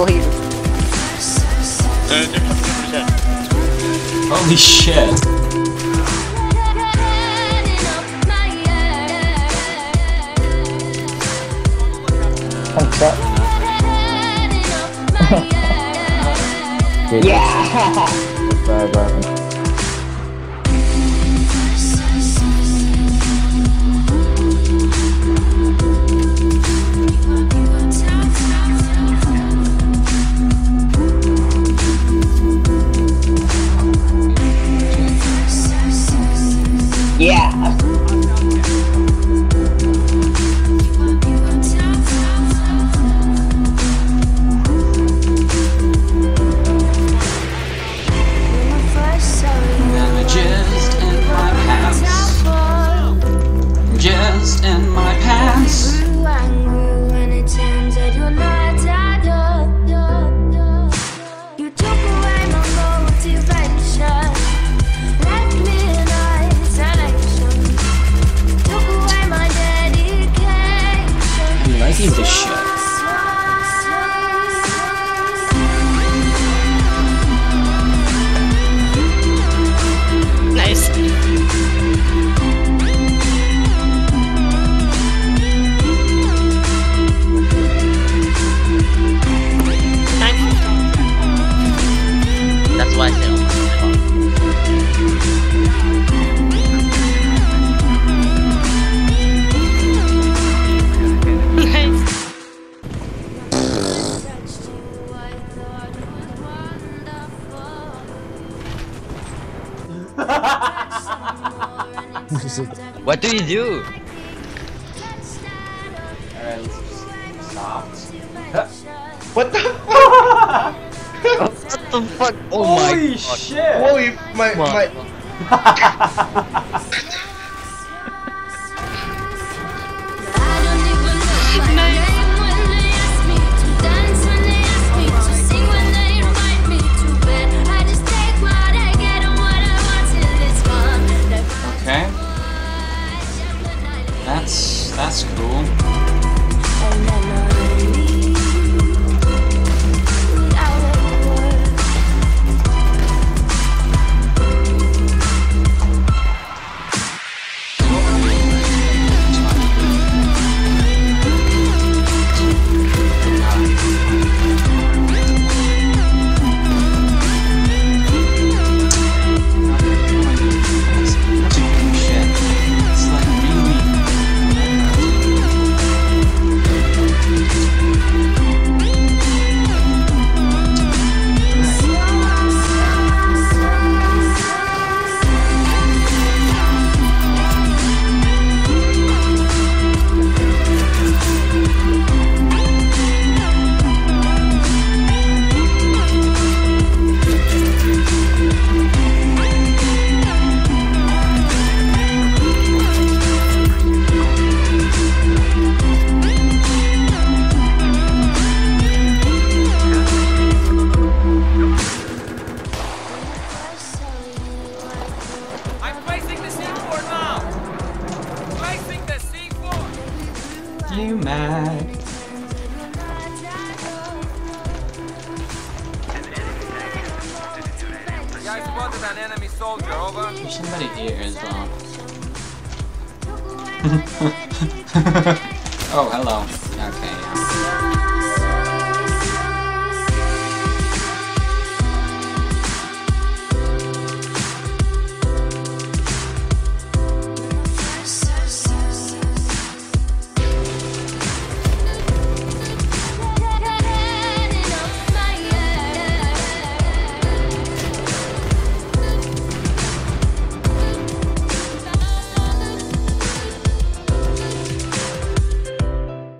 Please. Holy shit. Thanks, up. Yeah! Bye, bye. Yeah! Just in my pants. You took away my motivation, left me in isolation. Took away my dedication. I'm liking this shit. Nice. That's why I said what do you do? Alright, let's just stop. What the fuck? What the fuck? Oh my Holy god. shit! Holy, my. Okay. That's cool. You mad? Yeah, I spotted an enemy soldier, over. There's somebody here as well. Oh, hello. Okay.